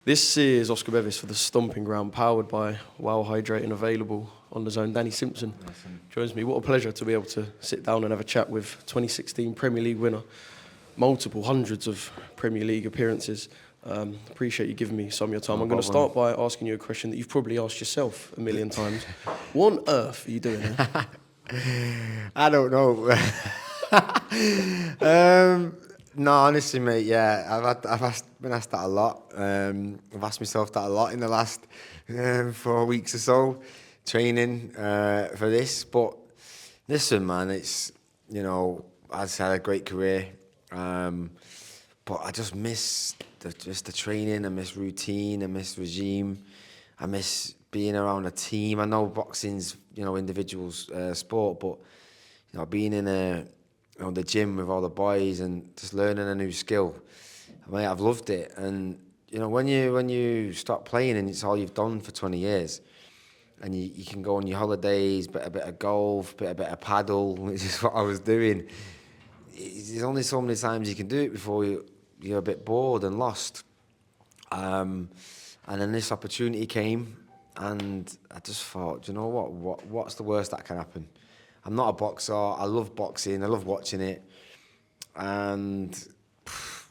This is Oscar Bevis for the Stomping Ground, powered by Wow Hydrate and available on DAZN. Danny Simpson joins me. What a pleasure to be able to sit down and have a chat with 2016 Premier League winner, multiple hundreds of Premier League appearances. Appreciate you giving me some of your time. No I'm going to problem. start by asking you a question that you've probably asked yourself a million times. What on earth are you doing here? I don't know. No, honestly, mate. Yeah, been asked that a lot. I've asked myself that a lot in the last 4 weeks or so, training for this. But listen, man, it's I've had a great career, but I just miss the training. I miss routine. I miss regime. I miss being around a team. I know boxing's individuals sport, but being in the gym with all the boys and just learning a new skill. I mean, I've loved it. And when you start playing and it's all you've done for 20 years, and you can go on your holidays, a bit of golf, a bit of paddle, which is what I was doing. There's only so many times you can do it before you're a bit bored and lost. And then this opportunity came, and I just thought, you know what's the worst that can happen? I'm not a boxer. I love boxing. I love watching it, and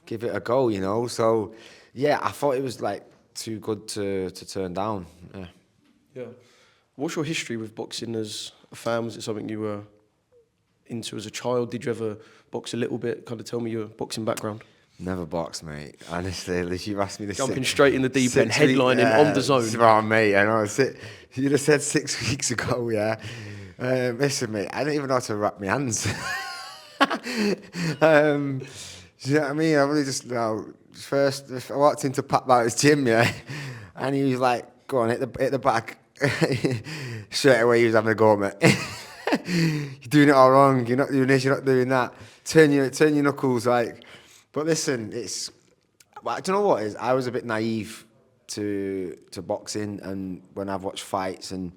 give it a go. So, yeah, I thought it was like too good to turn down. Yeah. What's your history with boxing as a fan? Was it something you were into as a child? Did you ever box a little bit? Kind of tell me your boxing background. Never boxed, mate. Honestly, if you've asked me this, Jumping straight in the deep end, headlining on DAZN. Oh, mate, I know. You'd have said 6 weeks ago, yeah. Listen, mate, I don't even know how to wrap my hands. Do you know what I mean? I really just, first, I walked into Pat Barrett's gym, yeah, and he was like, go on, hit the back. Straight away, he was having a go at me. You're doing it all wrong. You're not doing this, you're not doing that. Turn your knuckles, like. But listen, do you know what it is? I was a bit naive to boxing, and when I've watched fights and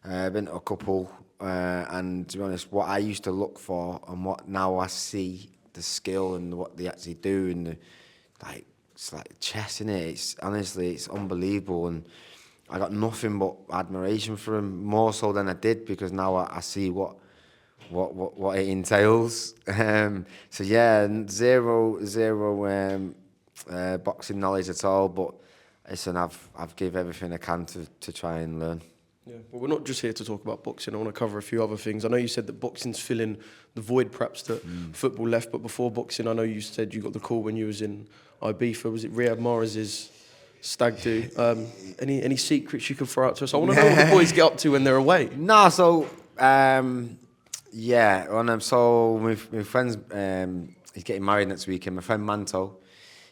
been to a couple, and to be honest, what I used to look for and what now I see, the skill and what they actually do, and it's like chess, innit? It's honestly, it's unbelievable, and I got nothing but admiration for him, more so than I did, because now I see what it entails. So yeah, zero boxing knowledge at all. But listen, I've give everything I can to try and learn. Yeah, well, we're not just here to talk about boxing. I want to cover a few other things. I know you said that boxing's filling the void, perhaps, that football left. But before boxing, I know you said you got the call when you was in Ibiza. Was it Riyad Mahrez's stag do? Any secrets you can throw out to us? I want to know what the boys get up to when they're away. No, so yeah, so my friend's he's getting married next weekend. My friend Manto,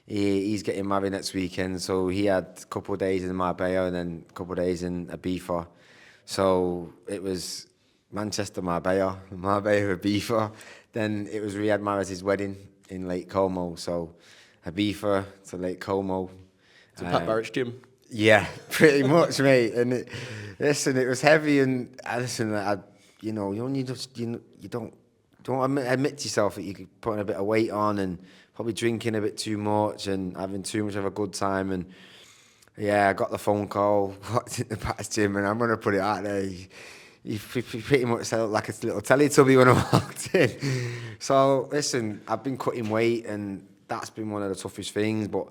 he's getting married next weekend. So he had a couple of days in Marbella and then a couple of days in Ibiza. So it was Manchester, Marbella, Ibiza. Then it was Riyad Mahrez's wedding in Lake Como. So Ibiza to Lake Como. To Pat Barrett's gym. Yeah, pretty much, mate. And it was heavy, and listen, you don't admit to yourself that you're putting a bit of weight on and probably drinking a bit too much and having too much of a good time. And yeah, I got the phone call, walked into Pat's gym, and I'm going to put it out there. He pretty much said like a little Teletubby when I walked in. So listen, I've been cutting weight, and that's been one of the toughest things, but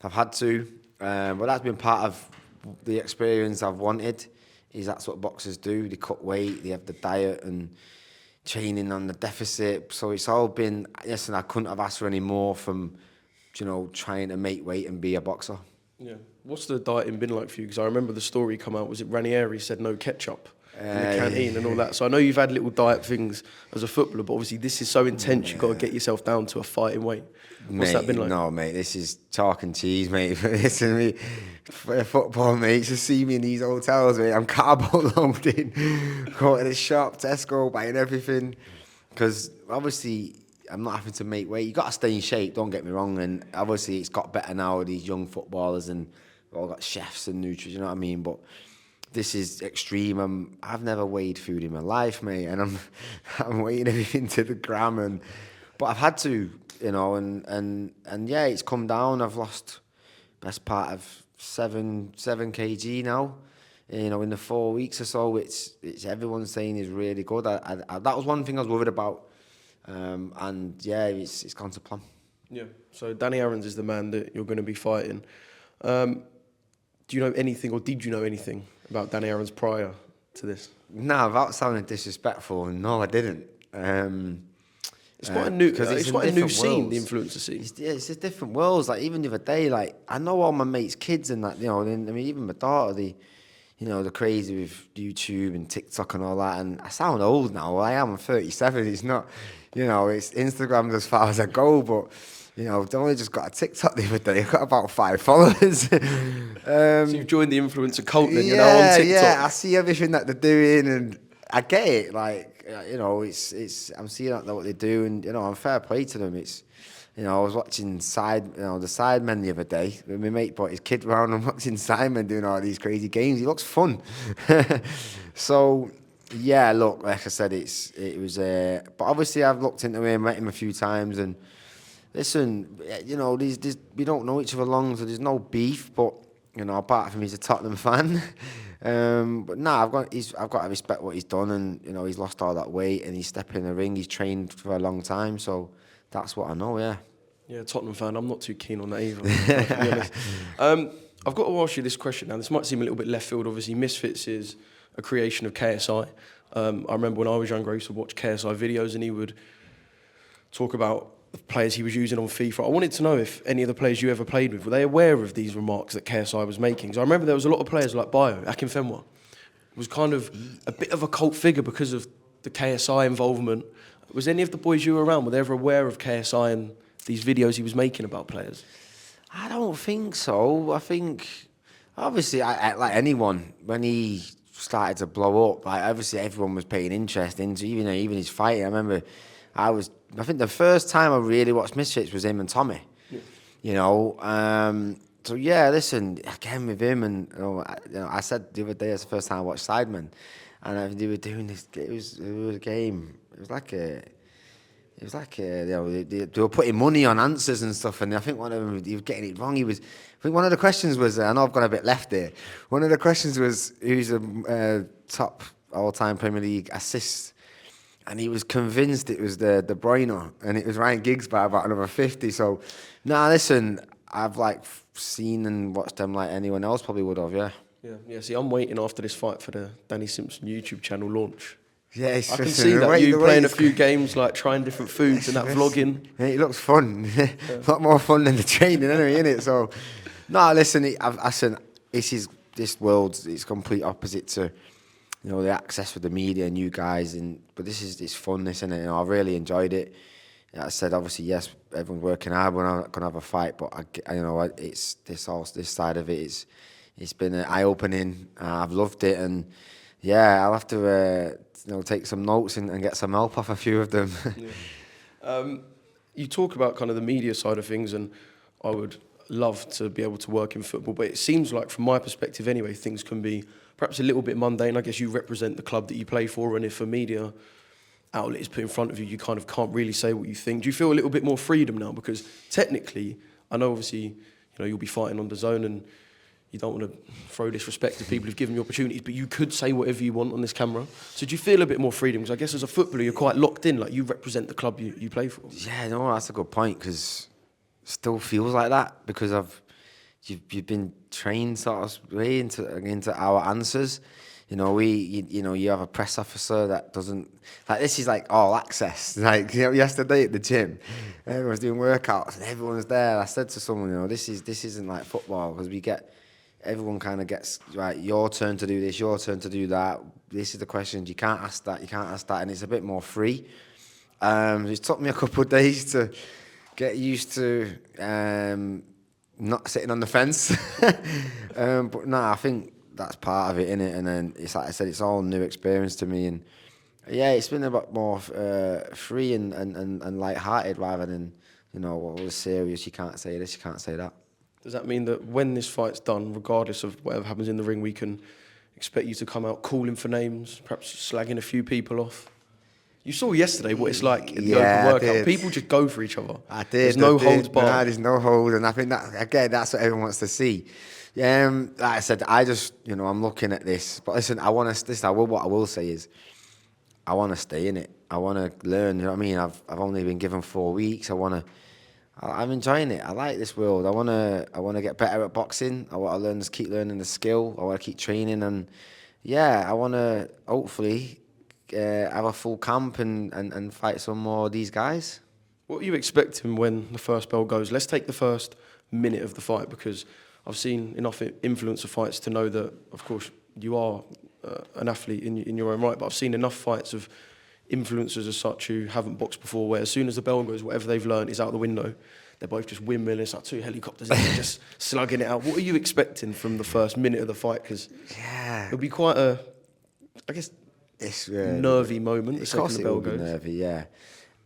I've had to. But that's been part of the experience I've wanted. Is that's what boxers do? They cut weight, they have the diet and training on the deficit. So it's all been. Listen, I couldn't have asked for any more from, trying to make weight and be a boxer. Yeah. What's the dieting been like for you? Because I remember the story come out. Was it Ranieri said no ketchup in the canteen and all that? So I know you've had little diet things as a footballer, but obviously this is so intense. You've got to get yourself down to a fighting weight. What's that been like? No, mate, this is chalk and cheese, mate. Listen, me, football mates to see me in these hotels, mate. I'm carbo loading, going to the shop, Tesco, buying everything. Because obviously, I'm not having to make weight. You got to stay in shape, don't get me wrong. And obviously, it's got better now with these young footballers, and we've all got chefs and nutrition, you know what I mean? But this is extreme. I've never weighed food in my life, mate. And I'm weighing everything to the gram. But I've had to. And yeah, it's come down. I've lost best part of 7 kg now. You know, in the 4 weeks or so, it's everyone's saying is really good. That was one thing I was worried about, and yeah, it's gone to plan. Yeah. So Danny Aarons is the man that you're going to be fighting. Do you know anything, or did you know anything about Danny Aarons prior to this? No, without sounding disrespectful, no, I didn't. It's quite a new, it's quite a new scene, worlds. the influencer scene. It's a different worlds. Like even the other day, like I know all my mates' kids and that, you know. And, I mean, even my daughter, you know, the crazy with YouTube and TikTok and all that. And I sound old now. I am. I'm 37. It's not, you know, it's Instagram as far as I go. But you know, I've only just got a TikTok the other day. I've got about 5 followers. So you've joined the influencer cult, then you're now on TikTok. Yeah, I see everything that they're doing, and I get it. Like, you know, I'm seeing what they do, and you know, I'm fair play to them. It's, you know, I was watching the Sidemen the other day. My mate brought his kid round and watching Sidemen doing all these crazy games. He looks fun. So yeah, look, like I said, it was. But obviously, I've looked into him, met him a few times, and listen, you know, we don't know each other long, so there's no beef. But you know, apart from he's a Tottenham fan. But nah, I've got to respect what he's done, and you know, he's lost all that weight and he's stepping in the ring. He's trained for a long time, so that's what I know. Yeah. Yeah, Tottenham fan. I'm not too keen on that either, to be honest. I've got to ask you this question now. This might seem a little bit left field. Obviously, Misfits is a creation of KSI. I remember when I was younger, I used to watch KSI videos, and he would talk about the players he was using on FIFA. I wanted to know if any of the players you ever played with, were they aware of these remarks that KSI was making? Because I remember there was a lot of players like Bio, Akinfenwa, was kind of a bit of a cult figure because of the KSI involvement. Was any of the boys you were around, were they ever aware of KSI and these videos he was making about players? I don't think so. I think, obviously, I like anyone, when he started to blow up, like obviously everyone was paying interest into, even his fighting. I remember I think the first time I really watched Misfits was him and Tommy. Yeah. You know, so yeah, listen, again with him, and you know, I said the other day, it's the first time I watched Sidemen, and they were doing this. It was a game. It was like you know, they were putting money on answers and stuff, and I think one of them, he was getting it wrong. I think one of the questions was, I know I've gone a bit left there. One of the questions was, who's the top all-time Premier League assists? And he was convinced it was the De Bruyne, and it was Ryan Giggs by about another 50. So, nah, listen, I've like seen and watched them like anyone else probably would have, yeah. Yeah. See, I'm waiting after this fight for the Danny Simpson YouTube channel launch. Yeah, I can see that you playing a few games, like trying different foods and that vlogging. Yeah, it looks fun. A lot more fun than the training, anyway, isn't it? So, no, listen, this world is complete opposite to, you know, the access with the media and you guys, but it's fun, isn't it? You know, I really enjoyed it. Like I said, obviously, yes, everyone's working hard. We're not gonna have a fight, but you know, it's this side of it. It's been eye-opening. I've loved it, and yeah, I'll have to you know, take some notes and get some help off a few of them. Yeah. You talk about kind of the media side of things, and I would love to be able to work in football, but it seems like, from my perspective anyway, things can be perhaps a little bit mundane. I guess you represent the club that you play for, and if a media outlet is put in front of you, you kind of can't really say what you think. Do you feel a little bit more freedom now? Because technically, I know obviously, you know, you'll be fighting on DAZN, and you don't want to throw disrespect to people who've given you opportunities, but you could say whatever you want on this camera. So do you feel a bit more freedom? Because I guess as a footballer, you're quite locked in, like you represent the club you play for. Yeah, no, that's a good point, because it still feels like that, because you've been trained sort of way into our answers. You know, you have a press officer that doesn't, like, this is like all access. Like, you know, yesterday at the gym, everyone's doing workouts and everyone's there. I said to someone, you know, this isn't like football, because everyone kind of gets, right, your turn to do this, your turn to do that. This is the questions, you can't ask that, and it's a bit more free. It took me a couple of days to get used to not sitting on the fence. But no, I think that's part of it, innit? And then it's like I said, it's all new experience to me, and yeah, it's been a bit more free and light-hearted, rather than, you know, all the serious, you can't say this, you can't say that. Does that mean that when this fight's done, regardless of whatever happens in the ring, we can expect you to come out calling for names, perhaps slagging a few people off? You saw yesterday what it's like in the Yeah, open I workout. did. People just go for each other. I did. There's no holds Nah, barred. there's no hold, and I think that again, that's what everyone wants to see. Like I said, I just, I'm looking at this. But listen, what I will say is, I want to stay in it. I want to learn. You know what I mean? I've only been given 4 weeks. I'm enjoying it. I like this world. I want to get better at boxing. I want to keep learning the skill. I want to keep training, and yeah, I want to hopefully have a full camp and fight some more of these guys. What are you expecting when the first bell goes? Let's take the first minute of the fight, because I've seen enough influencer fights to know that, of course, you are an athlete in your own right, but I've seen enough fights of influencers as such who haven't boxed before, where as soon as the bell goes, whatever they've learned is out the window. They're both just windmilling. It's like 2 helicopters and they're just slugging it out. What are you expecting from the first minute of the fight? Because it'll be quite a, I guess, it's nervy moment. Of course it will be nervy, yeah.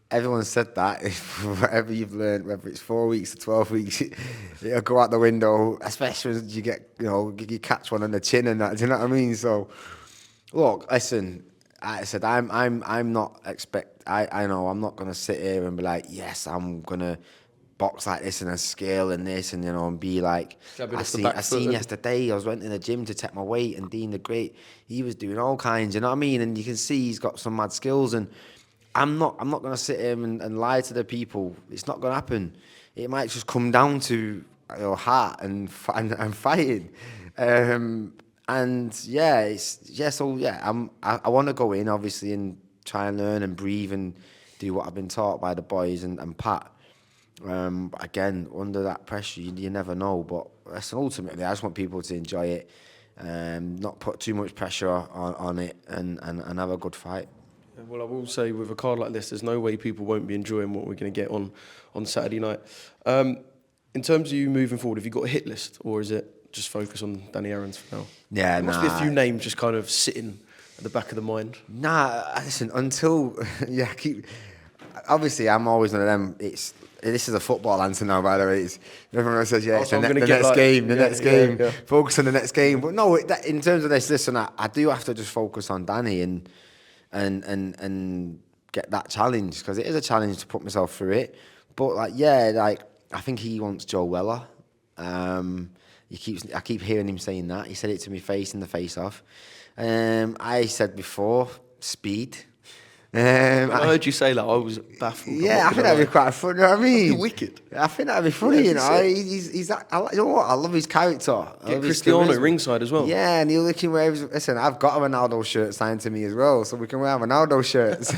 Everyone said that. Whatever you've learned, whether it's 4 weeks or 12 weeks, it'll go out the window, especially when you get, you catch one on the chin and that. Do you know what I mean? So, look, listen, I said I'm not I know I'm not gonna sit here and be like, yes, I'm gonna box like this and a skill and this and and be like, I seen yesterday, went in the gym to take my weight, and Dean the Great, he was doing all kinds, you know what I mean? And you can see he's got some mad skills, and I'm not gonna sit here and lie to the people. It's not gonna happen. It might just come down to heart and fighting. And yeah, I want to go in obviously and try and learn and breathe and do what I've been taught by the boys and Pat. But again, under that pressure, you never know. But ultimately, I just want people to enjoy it, not put too much pressure on it, and have a good fight. Well, I will say, with a card like this, there's no way people won't be enjoying what we're going to get on Saturday night. In terms of you moving forward, have you got a hit list, or is it just focus on Danny Aarons for now? Yeah, there must be a few names just kind of sitting at the back of the mind. Nah, listen, until obviously I'm always one of them. This is a football answer now, by the way. Everyone says, it's the next game. Yeah. Focus on the next game. But no, in terms of this, listen, I do have to just focus on Danny and get that challenge, because it is a challenge to put myself through it. But I think he wants Joe Weller. I keep hearing him saying that. He said it to me in the face-off. I said before, speed. When I heard you say that, I was baffled. Yeah, I think that'd be quite funny. You know what I mean? Wicked. I think that'd be funny. He's you know what? I love his character. Get Cristiano ringside as well. Yeah, and he can wear. Listen, I've got a Ronaldo shirt signed to me as well, so we can wear Ronaldo shirts.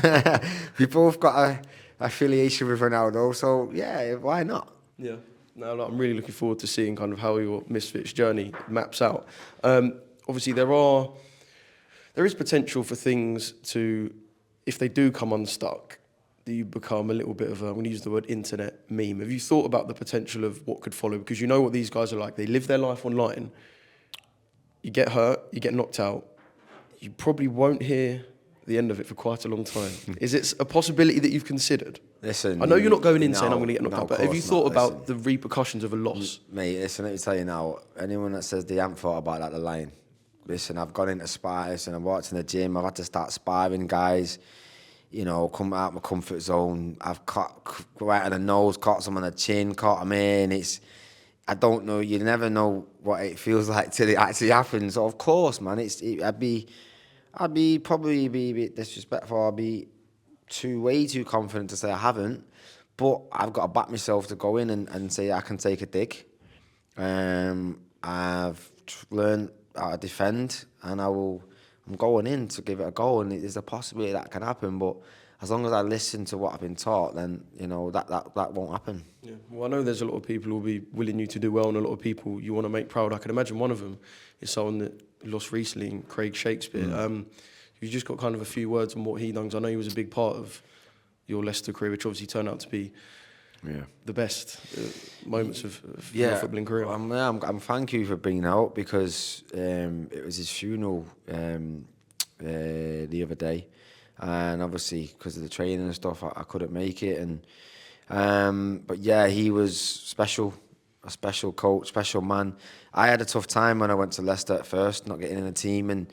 We both got a affiliation with Ronaldo, so yeah, why not? Yeah. No, I'm really looking forward to seeing kind of how your Misfits journey maps out. Obviously, there is potential for things to, if they do come unstuck, do you become a little bit of a, I'm going to use the word internet meme. Have you thought about the potential of what could follow? Because you know what these guys are like. They live their life online. You get hurt, you get knocked out. You probably won't hear the end of it for quite a long time. Is it a possibility that you've considered? Listen, I know you're not going in saying I'm going to get knocked out, but have you thought about the repercussions of a loss? Mate, listen, let me tell you now, anyone that says they haven't thought about that, they're lying. Listen, I've gone into spars and I've worked in the gym. I've had to start sparring guys, come out of my comfort zone. I've caught right on the nose, caught some on the chin, caught them in. I don't know, you never know what it feels like till it actually happens. So of course, man, I'd probably be a bit disrespectful. I'd be way too confident to say I haven't, but I've got to back myself to go in and say I can take a dig. I've learned how to defend, and I'm going in to give it a go, and there's a possibility that can happen, but as long as I listen to what I've been taught, then that won't happen. Yeah. Well, I know there's a lot of people who will be willing you to do well, and a lot of people you want to make proud. I can imagine one of them is someone that lost recently, Craig Shakespeare. You've just got kind of a few words on what he done, 'cause I know he was a big part of your Leicester career, which obviously turned out to be the best moments of your footballing career. I'm thank you for bringing it out, because it was his funeral the other day, and obviously because of the training and stuff, I couldn't make it. But yeah, he was special, a special coach, special man. I had a tough time when I went to Leicester at first, not getting in the team, and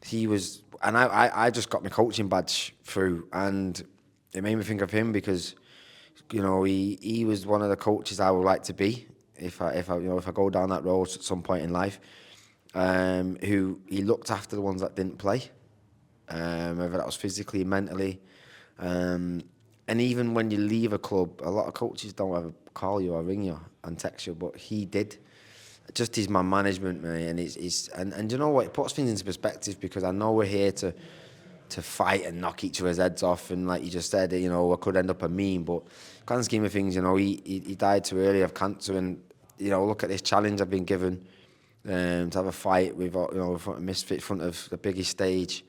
he was I just got my coaching badge through, and it made me think of him because, you know, he was one of the coaches I would like to be if I go down that road at some point in life. Who he looked after the ones that didn't play, whether that was physically, mentally, and even when you leave a club, a lot of coaches don't ever call you or ring you and text you, but he did. Just his man management, man, and you know what? It puts things into perspective because I know we're here to fight and knock each other's heads off, and like you just said, you know, I could end up a meme, but grand scheme of things, you know, he died too early of cancer, and you know, look at this challenge I've been given to have a fight with, you know, in front of Misfits, in front of the biggest stage,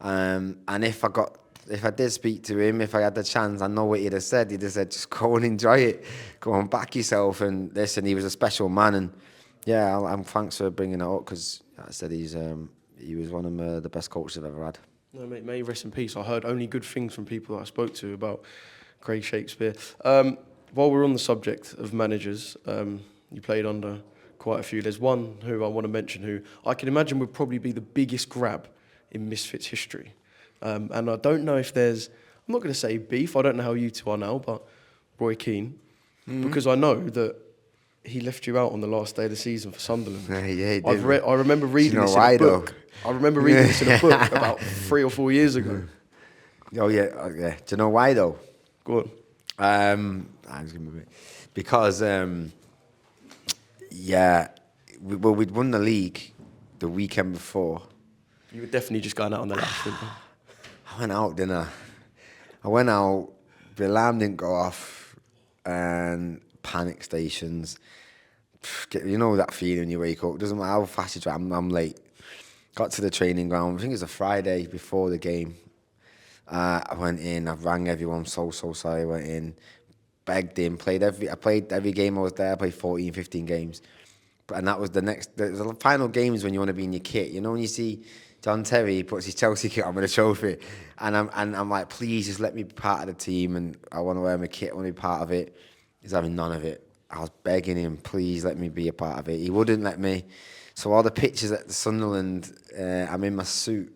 and if I did speak to him, if I had the chance, I know what he'd have said. He'd have said, just go and enjoy it, go and back yourself, and listen, he was a special man, and yeah, I'm thanks for bringing it up because like I said he was one of the best coaches I've ever had. No, mate, may he rest in peace. I heard only good things from people that I spoke to about Craig Shakespeare. While we're on the subject of managers, you played under quite a few. There's one who I want to mention who I can imagine would probably be the biggest grab in Misfits history. And I don't know if there's, I'm not going to say beef, I don't know how you two are now, but Roy Keane, because I know that he left you out on the last day of the season for Sunderland. Yeah, he did. I remember reading this in a book. I remember reading this in a book about 3 or 4 years ago. Oh yeah. Do you know why though? Go on. Because we'd won the league the weekend before. You were definitely just going out on the left, weren't you? I went out, didn't I? I went out, the alarm didn't go off, and panic stations. You know that feeling when you wake up. Doesn't matter how fast you drive, I'm late. Got to the training ground, I think it was a Friday before the game. I went in, I rang everyone, so sorry, I went in, begged him, I played every game I was there, I played 14, 15 games. And that was the final games when you want to be in your kit. You know when you see John Terry, he puts his Chelsea kit on with a trophy, and I'm like, please just let me be part of the team, and I want to wear my kit, I want to be part of it. He's having none of it. I was begging him, please let me be a part of it. He wouldn't let me. So all the pictures at the Sunderland, I'm in my suit.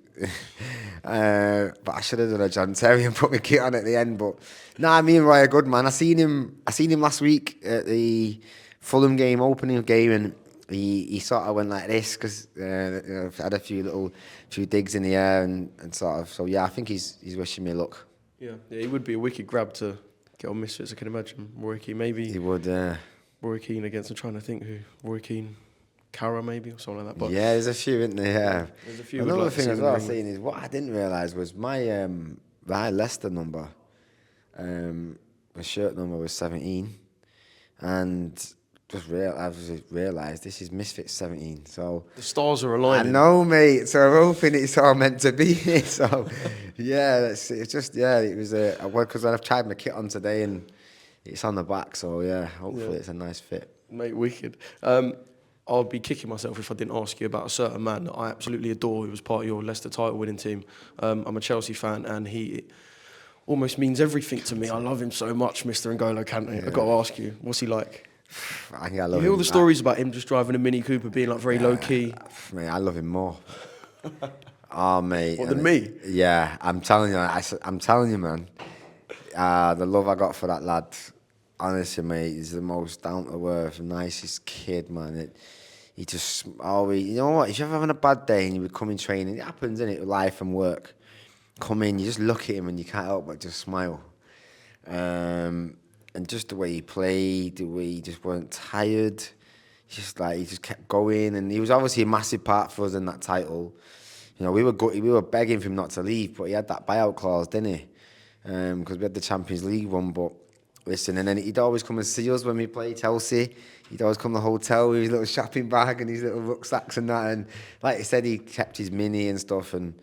But I should have done a John Terry and put my kit on at the end. But nah, me and Roy are good, man. I seen him last week at the Fulham game, opening game, and he sort of went like this because had a few digs in the air and sort of. So yeah, I think he's wishing me luck. Yeah, it would be a wicked grab to get on Misfits. I can imagine Roy Keane maybe. He would. Roy Keane against. I'm trying to think who. Roy Keane, Cara maybe or something like that. But yeah, there's a few, isn't there? Yeah. There's a few. Another thing as well, saying is what I didn't realise was my Leicester number, my shirt number was 17, and just realised this is Misfits 17. So the stars are aligning. I know, mate. So I'm hoping it's all meant to be. So yeah, it was because I've tried my kit on today and it's on the back. So yeah, hopefully it's a nice fit. Mate, wicked. I'll be kicking myself if I didn't ask you about a certain man that I absolutely adore who was part of your Leicester title winning team. I'm a Chelsea fan and he almost means everything to me. I love him so much, Mr. N'Golo Kante. Yeah. I've got to ask you, what's he like? I think I love him. You hear all the stories about him just driving a Mini Cooper, being like very low key. Mate, I love him more. Oh, mate. What, than me? Yeah, I'm telling you, man. The love I got for that lad, honestly, mate, he's the most down to earth, nicest kid, man. He just always, you know what? If you're having a bad day and you would come in training, it happens, innit, with life and work. Come in, you just look at him and you can't help but just smile. And just the way he played, the way he just weren't tired, he just kept going, and he was obviously a massive part for us in that title. You know, we were begging for him not to leave, but he had that buyout clause, didn't he? Because we had the Champions League one. But listen, and then he'd always come and see us when we played Chelsea. He'd always come to the hotel with his little shopping bag and his little rucksacks and that. And like I said, he kept his mini and stuff. And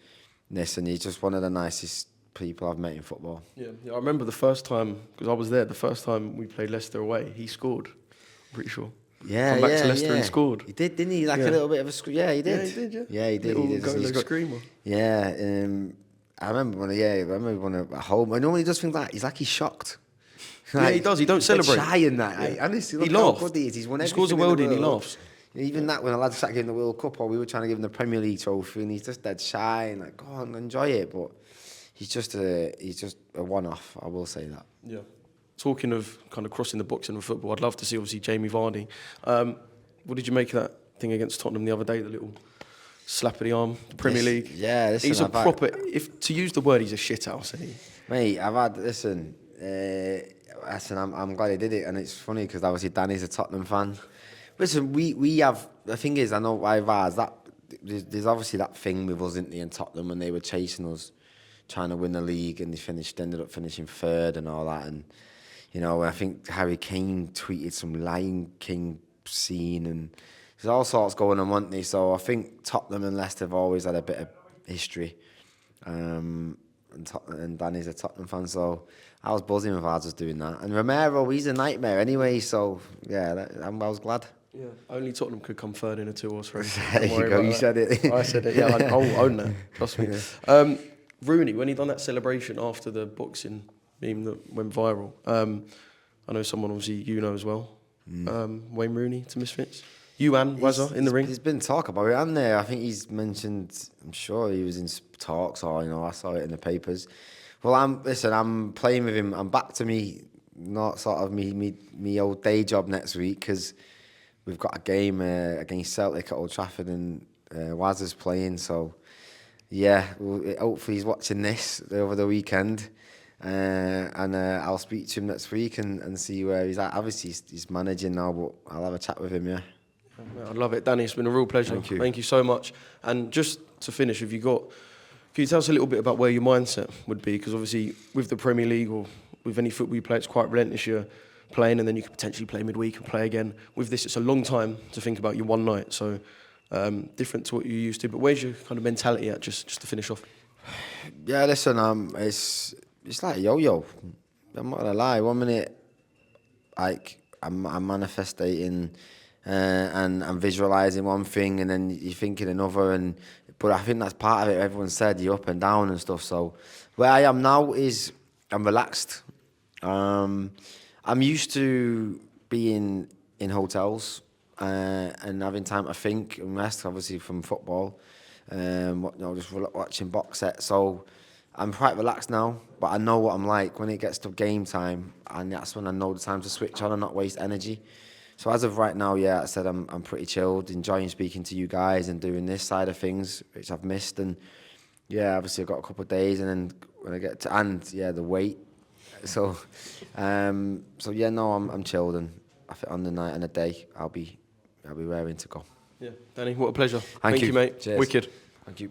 listen, he's just one of the nicest people I've met in football. Yeah, I remember the first time, because I was there, the first time we played Leicester away, he scored, I'm pretty sure. Yeah, Come back to Leicester and scored. He did, didn't he? Like a little bit of a... Yeah, he did. Yeah, he did, yeah. Yeah, he did. Little screamer. Yeah, I remember when at home. I know when he does things like he's shocked. Like, yeah, he does. He don't celebrate. Shy in that. Yeah. Honestly, he laughs. How good he is. He's won everything. He scores a worldie and he laughs. Even that, when the lads started giving the World Cup, or we were trying to give him the Premier League trophy, and he's just dead shy and like, go on, enjoy it. But he's just a one-off. I will say that. Yeah. Talking of kind of crossing the boxing and football, I'd love to see obviously Jamie Vardy. What did you make of that thing against Tottenham the other day? The little slap of the arm, the Premier League. Yeah, listen, he's a proper. If to use the word, he's a shithouse, isn't he? Mate, listen. I'm glad he did it, and it's funny because obviously Danny's a Tottenham fan. Listen, we have, the thing is, I know why Vars, that there's obviously that thing with us, isn't there, in Tottenham when they were chasing us, trying to win the league, and ended up finishing third and all that. And you know, I think Harry Kane tweeted some Lion King scene, and there's all sorts going on, weren't they? So I think Tottenham and Leicester have always had a bit of history. And Danny's a Tottenham fan, so I was buzzing with Vars was doing that. And Romero, he's a nightmare anyway, so yeah, I was glad. Yeah, only Tottenham could come third in a 2-horse race. There you go, you said it. I said it, yeah, I'll own that, trust me. Yeah. Rooney, when he done that celebration after the boxing meme that went viral, I know someone obviously you know as well, Wayne Rooney to Misfits. You and Wazza in the ring? There's been talk about it, hasn't there? I think he's mentioned, I'm sure he was in talks, or, you know, I saw it in the papers. Well, I'm playing with him. I'm back to not sort of me old day job next week, because we've got a game against Celtic at Old Trafford, and Wazza's playing. So, yeah, hopefully he's watching this over the weekend. And I'll speak to him next week and see where he's at. Obviously, he's managing now, but I'll have a chat with him, yeah. I'd love it, Danny. It's been a real pleasure. Thank you so much. And just to finish, can you tell us a little bit about where your mindset would be? Because obviously, with the Premier League or with any football you play, it's quite relentless. You're playing, and then you could potentially play midweek and play again. With this, it's a long time to think about your one night, so different to what you used to. But where's your kind of mentality at? Just to finish off. Yeah, listen, it's like a yo-yo. I'm not gonna lie. 1 minute, like I'm manifesting. And I'm visualising one thing, and then you're thinking another, but I think that's part of it. Everyone said you're up and down and stuff. So where I am now is I'm relaxed. I'm used to being in hotels and having time to think and rest, obviously from football, just watching box sets. So I'm quite relaxed now, but I know what I'm like when it gets to game time, and that's when I know the time to switch on and not waste energy. So as of right now, yeah, I said I'm pretty chilled, enjoying speaking to you guys and doing this side of things, which I've missed. And yeah, obviously I've got a couple of days, and then when I get to the weight. So yeah, no, I'm chilled, and I think on the night and the day I'll be raring to go. Yeah, Danny, what a pleasure. Thank you, mate. Cheers. Wicked. Thank you.